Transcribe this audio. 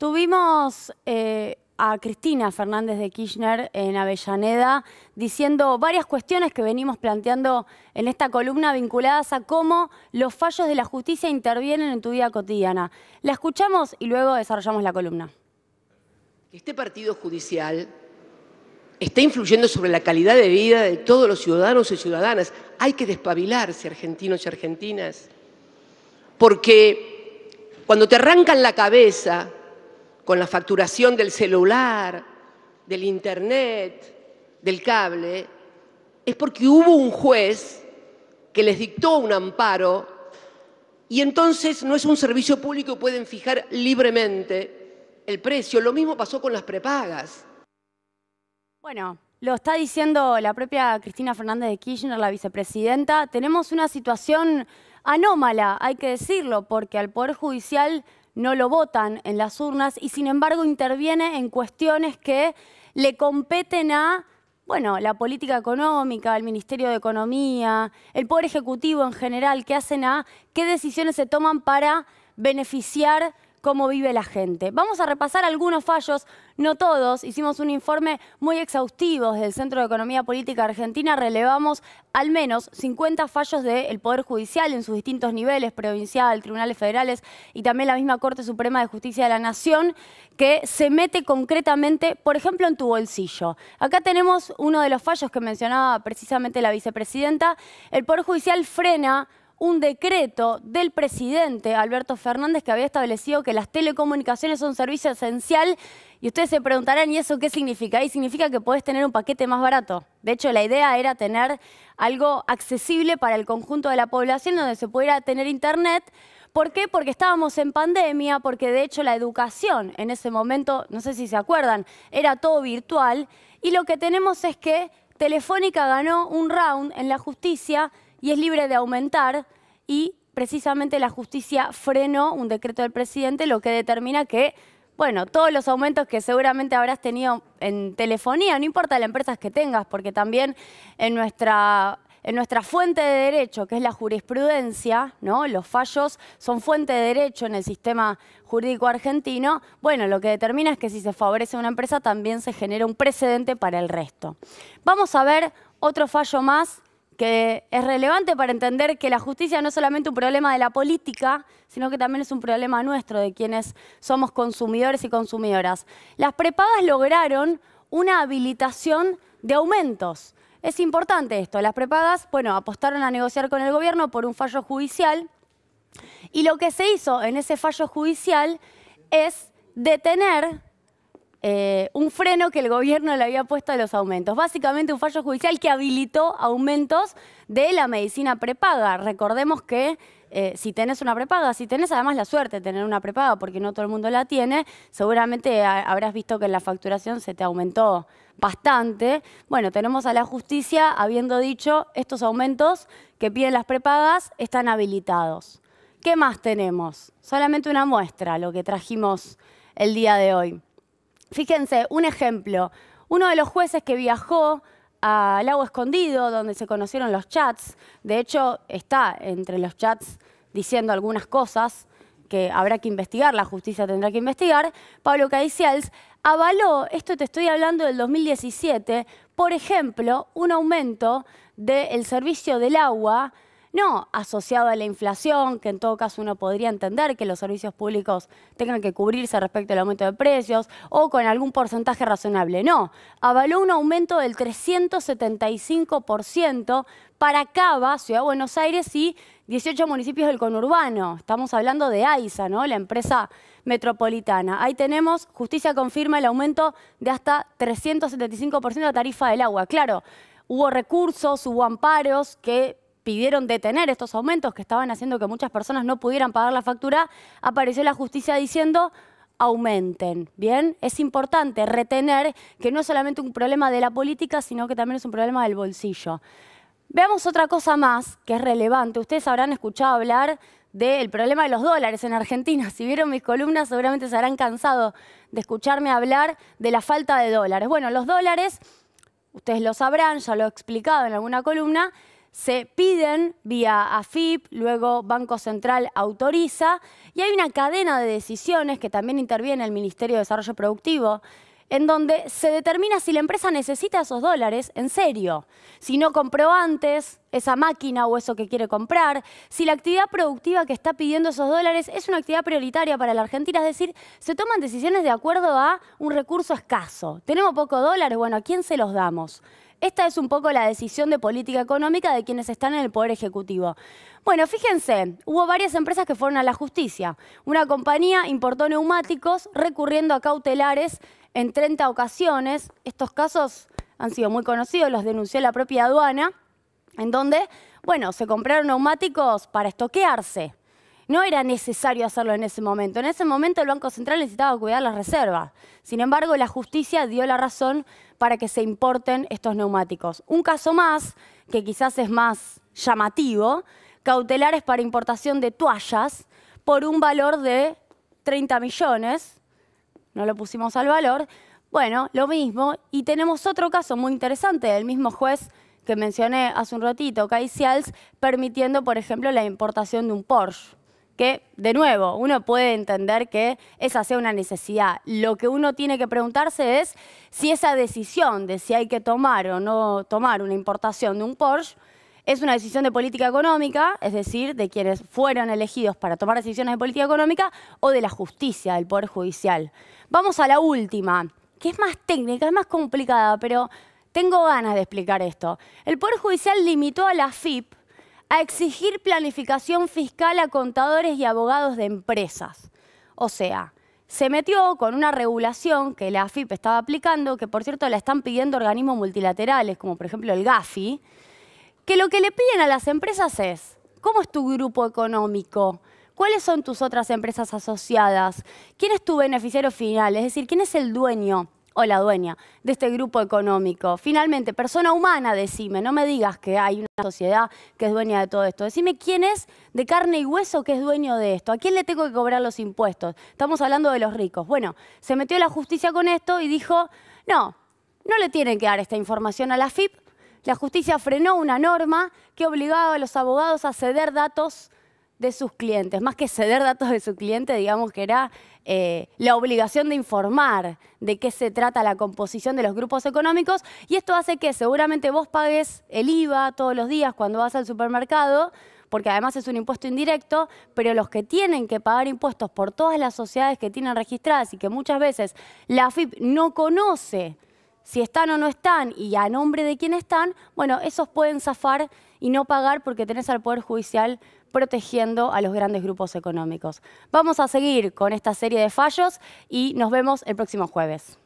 Tuvimos a Cristina Fernández de Kirchner en Avellaneda diciendo varias cuestiones que venimos planteando en esta columna vinculadas a cómo los fallos de la justicia intervienen en tu vida cotidiana. La escuchamos y luego desarrollamos la columna. Este partido judicial está influyendo sobre la calidad de vida de todos los ciudadanos y ciudadanas. Hay que despabilarse, argentinos y argentinas, porque cuando te arrancan la cabeza con la facturación del celular, del internet, del cable, es porque hubo un juez que les dictó un amparo y entonces no es un servicio público, pueden fijar libremente el precio. Lo mismo pasó con las prepagas. Bueno, lo está diciendo la propia Cristina Fernández de Kirchner, la vicepresidenta. Tenemos una situación anómala, hay que decirlo, porque al Poder Judicial no lo votan en las urnas y sin embargo interviene en cuestiones que le competen a, bueno, la política económica, al Ministerio de Economía, el Poder Ejecutivo en general, que hacen a qué decisiones se toman para beneficiar cómo vive la gente. Vamos a repasar algunos fallos, no todos. Hicimos un informe muy exhaustivo desde el Centro de Economía Política Argentina. Relevamos al menos 50 fallos del Poder Judicial en sus distintos niveles, provincial, tribunales federales y también la misma Corte Suprema de Justicia de la Nación, que se mete concretamente, por ejemplo, en tu bolsillo. Acá tenemos uno de los fallos que mencionaba precisamente la vicepresidenta. El Poder Judicial frena un decreto del presidente Alberto Fernández que había establecido que las telecomunicaciones son un servicio esencial. Y ustedes se preguntarán, ¿y eso qué significa? Y significa que podés tener un paquete más barato. De hecho, la idea era tener algo accesible para el conjunto de la población donde se pudiera tener internet. ¿Por qué? Porque estábamos en pandemia, porque de hecho la educación en ese momento, no sé si se acuerdan, era todo virtual. Y lo que tenemos es que Telefónica ganó un round en la justicia y es libre de aumentar, y precisamente la justicia frenó un decreto del presidente, lo que determina que, bueno, todos los aumentos que seguramente habrás tenido en telefonía, no importa las empresas que tengas, porque también en nuestra fuente de derecho, que es la jurisprudencia, ¿no? Los fallos son fuente de derecho en el sistema jurídico argentino. Bueno, lo que determina es que si se favorece a una empresa también se genera un precedente para el resto. Vamos a ver otro fallo más que es relevante para entender que la justicia no es solamente un problema de la política, sino que también es un problema nuestro, de quienes somos consumidores y consumidoras. Las prepagas lograron una habilitación de aumentos. Es importante esto. Las prepagas, bueno, apostaron a negociar con el gobierno por un fallo judicial y lo que se hizo en ese fallo judicial es detener un freno que el gobierno le había puesto a los aumentos. Básicamente un fallo judicial que habilitó aumentos de la medicina prepaga. Recordemos que si tenés una prepaga, si tenés además la suerte de tener una prepaga, porque no todo el mundo la tiene, seguramente habrás visto que en la facturación se te aumentó bastante. Bueno, tenemos a la justicia habiendo dicho estos aumentos que piden las prepagas están habilitados. ¿Qué más tenemos? Solamente una muestra, lo que trajimos el día de hoy. Fíjense, un ejemplo, uno de los jueces que viajó al Lago Escondido, donde se conocieron los chats, de hecho está entre los chats diciendo algunas cosas que habrá que investigar, la justicia tendrá que investigar, Pablo Caicials avaló, esto te estoy hablando del 2017, por ejemplo, un aumento del servicio del agua, no asociado a la inflación, que en todo caso uno podría entender que los servicios públicos tengan que cubrirse respecto al aumento de precios o con algún porcentaje razonable. No, avaló un aumento del 375% para Cava, Ciudad de Buenos Aires y 18 municipios del conurbano. Estamos hablando de AISA, ¿no? La empresa metropolitana. Ahí tenemos, justicia confirma el aumento de hasta 375% de la tarifa del agua. Claro, hubo recursos, hubo amparos que pidieron detener estos aumentos que estaban haciendo que muchas personas no pudieran pagar la factura. Apareció la justicia diciendo aumenten. Bien, es importante retener que no es solamente un problema de la política, sino que también es un problema del bolsillo. Veamos otra cosa más que es relevante. Ustedes habrán escuchado hablar del problema de los dólares en Argentina. Si vieron mis columnas seguramente se habrán cansado de escucharme hablar de la falta de dólares. Bueno, los dólares, ustedes lo sabrán, ya lo he explicado en alguna columna, se piden vía AFIP, luego Banco Central autoriza y hay una cadena de decisiones que también interviene el Ministerio de Desarrollo Productivo, en donde se determina si la empresa necesita esos dólares en serio, si no compró antes esa máquina o eso que quiere comprar, si la actividad productiva que está pidiendo esos dólares es una actividad prioritaria para la Argentina, es decir, se toman decisiones de acuerdo a un recurso escaso. ¿Tenemos pocos dólares? Bueno, ¿a quién se los damos? Esta es un poco la decisión de política económica de quienes están en el Poder Ejecutivo. Bueno, fíjense, hubo varias empresas que fueron a la justicia. Una compañía importó neumáticos recurriendo a cautelares en 30 ocasiones. Estos casos han sido muy conocidos, los denunció la propia aduana, en donde, bueno, se compraron neumáticos para estoquearse. No era necesario hacerlo en ese momento. En ese momento el Banco Central necesitaba cuidar las reservas. Sin embargo, la justicia dio la razón para que se importen estos neumáticos. Un caso más, que quizás es más llamativo, cautelares para importación de toallas por un valor de 30 millones. No lo pusimos al valor. Bueno, lo mismo. Y tenemos otro caso muy interesante del mismo juez que mencioné hace un ratito, Caicials, permitiendo, por ejemplo, la importación de un Porsche. Que, de nuevo, uno puede entender que esa sea una necesidad. Lo que uno tiene que preguntarse es si esa decisión de si hay que tomar o no tomar una importación de un Porsche es una decisión de política económica, es decir, de quienes fueron elegidos para tomar decisiones de política económica, o de la justicia, del Poder Judicial. Vamos a la última, que es más técnica, es más complicada, pero tengo ganas de explicar esto. El Poder Judicial limitó a la AFIP a exigir planificación fiscal a contadores y abogados de empresas. O sea, se metió con una regulación que la AFIP estaba aplicando, que por cierto la están pidiendo organismos multilaterales, como por ejemplo el Gafi, que lo que le piden a las empresas es, ¿cómo es tu grupo económico? ¿Cuáles son tus otras empresas asociadas? ¿Quién es tu beneficiario final? Es decir, ¿quién es el dueño o la dueña de este grupo económico? Finalmente, persona humana, decime, no me digas que hay una sociedad que es dueña de todo esto. Decime quién es de carne y hueso que es dueño de esto. ¿A quién le tengo que cobrar los impuestos? Estamos hablando de los ricos. Bueno, se metió la justicia con esto y dijo, no le tienen que dar esta información a la AFIP. La justicia frenó una norma que obligaba a los abogados a ceder datos de sus clientes. Más que ceder datos de su cliente, digamos que era la obligación de informar de qué se trata la composición de los grupos económicos, y esto hace que seguramente vos pagues el IVA todos los días cuando vas al supermercado, porque además es un impuesto indirecto, pero los que tienen que pagar impuestos por todas las sociedades que tienen registradas y que muchas veces la AFIP no conoce si están o no están y a nombre de quién están, bueno, esos pueden zafar y no pagar porque tenés al Poder Judicial protegiendo a los grandes grupos económicos. Vamos a seguir con esta serie de fallos y nos vemos el próximo jueves.